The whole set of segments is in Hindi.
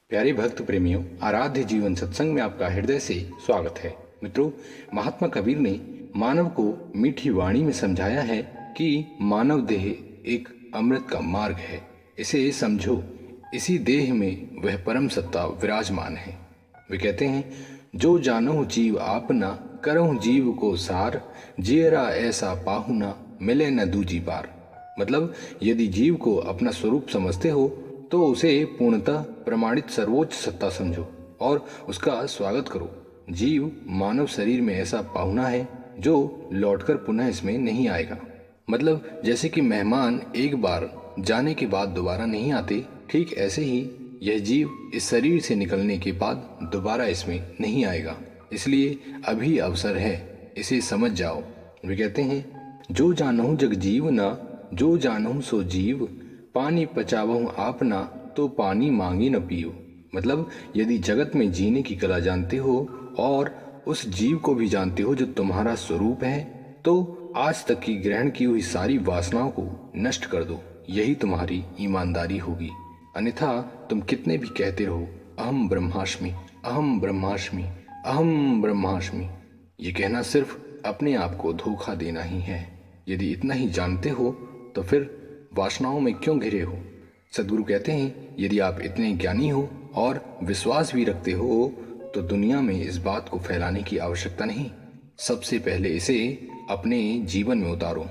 प्यारे भक्त प्रेमियों, आराध्य जीवन सत्संग में आपका हृदय से स्वागत है। मित्रों, महात्मा कबीर ने मानव को मीठी वाणी में समझाया है कि मानव देह एक अमृत का मार्ग है। इसे समझो, इसी देह में वह परम सत्ता विराजमान है। वे कहते हैं, जो जानहु जीव आपना, करहु जीव को सार, जियरा ऐसा पाहुना, मिले न दूजी बार। मतलब, यदि जीव को अपना स्वरूप समझते हो तो उसे पूर्णतः प्रमाणित सर्वोच्च सत्ता समझो और उसका स्वागत करो। जीव मानव शरीर में ऐसा पाहुना है जो लौटकर पुनः इसमें नहीं आएगा। मतलब, जैसे कि मेहमान एक बार जाने के बाद दोबारा नहीं आते, ठीक ऐसे ही यह जीव इस शरीर से निकलने के बाद दोबारा इसमें नहीं आएगा। इसलिए अभी अवसर है, इसे समझ जाओ। वे कहते हैं, जो जानहु जग जीव ना, जो जानहु सो जीव, पानी पचावहु आपना, तो पानी मांगी न पियो। मतलब, यदि जगत में जीने की कला जानते हो और उस जीव को भी जानते हो जो तुम्हारा स्वरूप है, तो आज तक की ग्रहण की हुई सारी वासनाओं को नष्ट कर दो। यही तुम्हारी ईमानदारी होगी। अन्यथा तुम कितने भी कहते रहो, अहम ब्रह्मास्मि, अहम ब्रह्मास्मि, अहम ब्रह्मास्मि। ये कहना सिर्फ अपने आप को धोखा देना ही है। यदि इतना ही जानते हो तो फिर वासनाओं में क्यों घिरे हो। सदगुरु कहते हैं, यदि आप इतने ज्ञानी हो और विश्वास भी रखते हो तो दुनिया में इस बात को फैलाने की आवश्यकता नहीं। सबसे पहले इसे अपने जीवन में उतारो।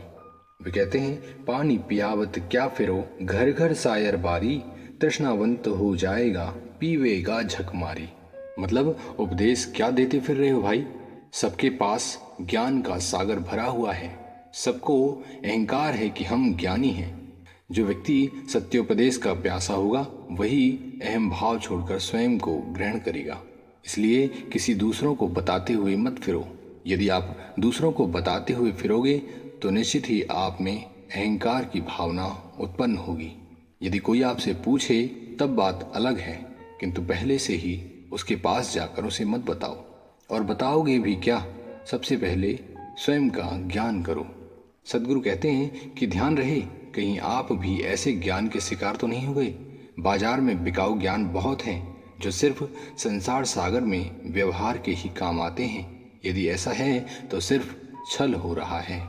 वे कहते हैं, पानी पियावत क्या फिरो, घर घर सायर बारी, तृष्णावंत हो जाएगा, पीवेगा झक मारी। मतलब, उपदेश क्या देते फिर रहे हो भाई। सबके पास ज्ञान का सागर भरा हुआ है। सबको अहंकार है कि हम ज्ञानी हैं। जो व्यक्ति सत्योपदेश का प्यासा होगा वही अहम भाव छोड़कर स्वयं को ग्रहण करेगा। इसलिए किसी दूसरों को बताते हुए मत फिरो। यदि आप दूसरों को बताते हुए फिरोगे तो निश्चित ही आप में अहंकार की भावना उत्पन्न होगी। यदि कोई आपसे पूछे तब बात अलग है, किंतु पहले से ही उसके पास जाकर उसे मत बताओ। और बताओगे भी क्या, सबसे पहले स्वयं का ज्ञान करो। सदगुरु कहते हैं कि ध्यान रहे, कहीं आप भी ऐसे ज्ञान के शिकार तो नहीं हो गए। बाजार में बिकाऊ ज्ञान बहुत हैं जो सिर्फ संसार सागर में व्यवहार के ही काम आते हैं। यदि ऐसा है तो सिर्फ छल हो रहा है,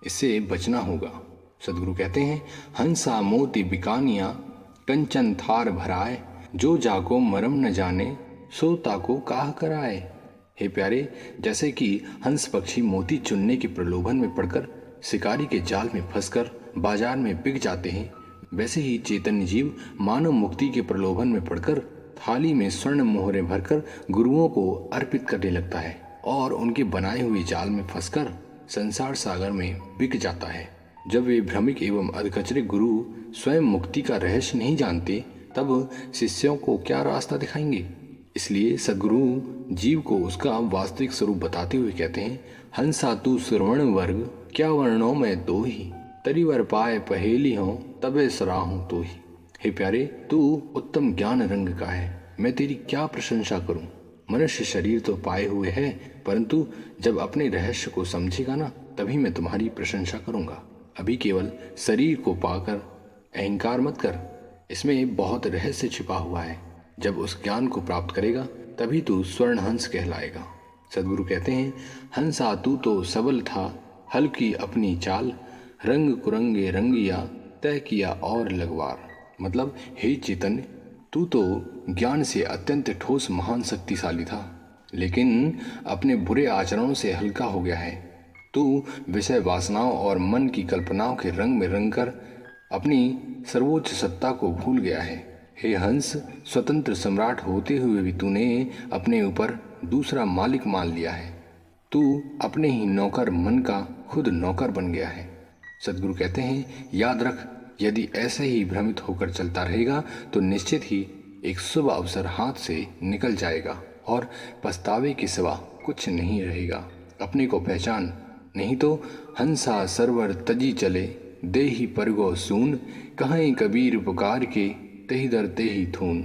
इससे बचना होगा। सदगुरु कहते हैं, हंसा मोती बिकानिया, कंचन थार भराए, जो जाको मरम न जाने, सो ताको काह कराए। हे प्यारे, जैसे कि हंस पक्षी मोती चुनने के प्रलोभन में पड़कर शिकारी के जाल में फंसकर बाजार में बिक जाते हैं, वैसे ही चैतन्य जीव मानव मुक्ति के प्रलोभन में पड़कर थाली में स्वर्ण मोहरें भरकर गुरुओं को अर्पित करने लगता है और उनके बनाए हुए जाल में फंसकर संसार सागर में बिक जाता है। जब वे भ्रमिक एवं अधकचरे गुरु स्वयं मुक्ति का रहस्य नहीं जानते, तब शिष्यों को क्या रास्ता दिखाएंगे। इसलिए सद्गुरु जीव को उसका वास्तविक स्वरूप बताते हुए कहते हैं, हंसा तू सुरवर्ण वर्ग, क्या वर्णों में दो ही, तरीवर पाए पहेली हो, तबे सराहूं तो ही। हे प्यारे, तू उत्तम ज्ञान रंग का है, मैं तेरी क्या प्रशंसा करूं। मनुष्य शरीर तो पाए हुए है, परंतु जब अपने रहस्य को समझेगा ना, तभी मैं तुम्हारी प्रशंसा करूंगा। अभी केवल शरीर को पाकर अहंकार मत कर, इसमें बहुत रहस्य छिपा हुआ है। जब उस ज्ञान को प्राप्त करेगा तभी तू स्वर्ण हंस कहलाएगा। सदगुरु कहते हैं, हंसा तू तो सबल था, हल्की अपनी चाल, रंग कुरंगे रंगिया, तय किया और लगवार। मतलब, हे चैतन्य, तू तो ज्ञान से अत्यंत ठोस महान शक्तिशाली था, लेकिन अपने बुरे आचरणों से हल्का हो गया है। तू विषय वासनाओं और मन की कल्पनाओं के रंग में रंगकर अपनी सर्वोच्च सत्ता को भूल गया है। हे हंस, स्वतंत्र सम्राट होते हुए भी तूने अपने ऊपर दूसरा मालिक मान लिया है। तू अपने ही नौकर मन का खुद नौकर बन गया है। सदगुरु कहते हैं, याद रख, यदि ऐसे ही भ्रमित होकर चलता रहेगा तो निश्चित ही एक शुभ अवसर हाथ से निकल जाएगा और पछतावे के सिवा कुछ नहीं रहेगा। अपने को पहचान, नहीं तो हंसा सरवर तजी चले, देही परगो सून, कहीं कबीर पुकार के, तेही दर तेही थून।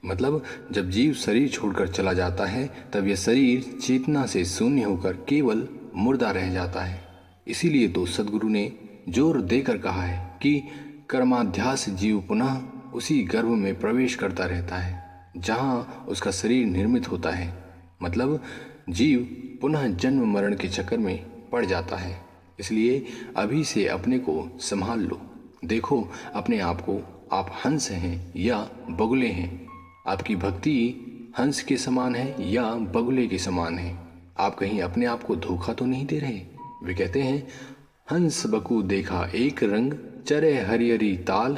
मतलब, जब जीव शरीर छोड़कर चला जाता है तब यह शरीर चेतना से शून्य होकर केवल मुर्दा रह जाता है। इसीलिए तो सदगुरु ने जोर देकर कहा है कि कर्माध्यास जीव पुनः उसी गर्भ में प्रवेश करता रहता है। जहाँ उसका शरीर निर्मित होता है। मतलब जीव पुनः जन्म मरण के चक्कर में पड़ जाता है। इसलिए अभी से अपने को संभाल लो। देखो अपने आप को, आप हंस हैं या बगुले हैं। आपकी भक्ति हंस के समान है या बगुले के समान है। आप कहीं अपने आप को धोखा तो नहीं दे रहे। वे कहते हैं, हंस बकु देखा एक रंग, चरे हरियरी ताल,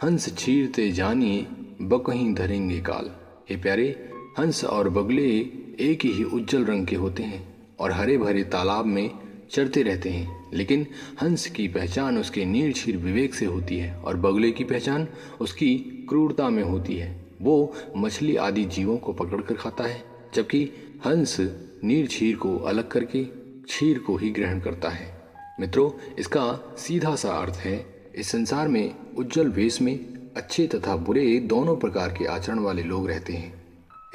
हंस छीरते जानिए बकहीं धरेंगे काल। हे प्यारे, हंस और बगुले एक ही उज्जवल रंग के होते हैं और हरे भरे तालाब में चरते रहते हैं। लेकिन हंस की पहचान उसके नीलक्षीर विवेक से होती है और बगुले की पहचान उसकी क्रूरता में होती है। वो मछली आदि जीवों को पकड़कर खाता है, जबकि हंस नीलक्षीर को अलग करके क्षीर को ही ग्रहण करता है। मित्रों, इसका सीधा सा अर्थ है, इस संसार में उज्जवल वेश में अच्छे तथा बुरे दोनों प्रकार के आचरण वाले लोग रहते हैं।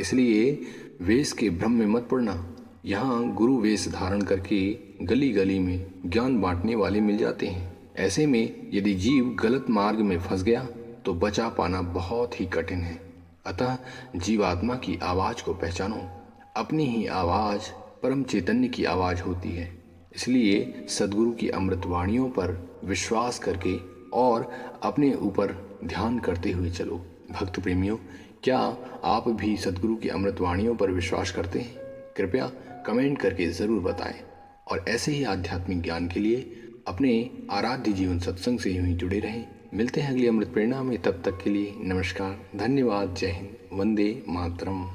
इसलिए वेश के भ्रम में मत पड़ना। यहाँ गुरु वेश धारण करके गली गली में ज्ञान बांटने वाले मिल जाते हैं। ऐसे में यदि जीव गलत मार्ग में फंस गया तो बचा पाना बहुत ही कठिन है। अतः जीवात्मा की आवाज़ को पहचानो। अपनी ही आवाज़ परम चैतन्य की आवाज़ होती है। इसलिए सद्गुरु की अमृत वाणियों पर विश्वास करके और अपने ऊपर ध्यान करते हुए चलो। भक्त प्रेमियों, क्या आप भी सद्गुरु की अमृत वाणियों पर विश्वास करते हैं? कृपया कमेंट करके ज़रूर बताएं। और ऐसे ही आध्यात्मिक ज्ञान के लिए अपने आराध्य जीवन सत्संग से यूं ही जुड़े रहें। मिलते हैं अगली अमृत प्रेरणा में। तब तक के लिए नमस्कार, धन्यवाद, जय हिंद, वंदे मातरम।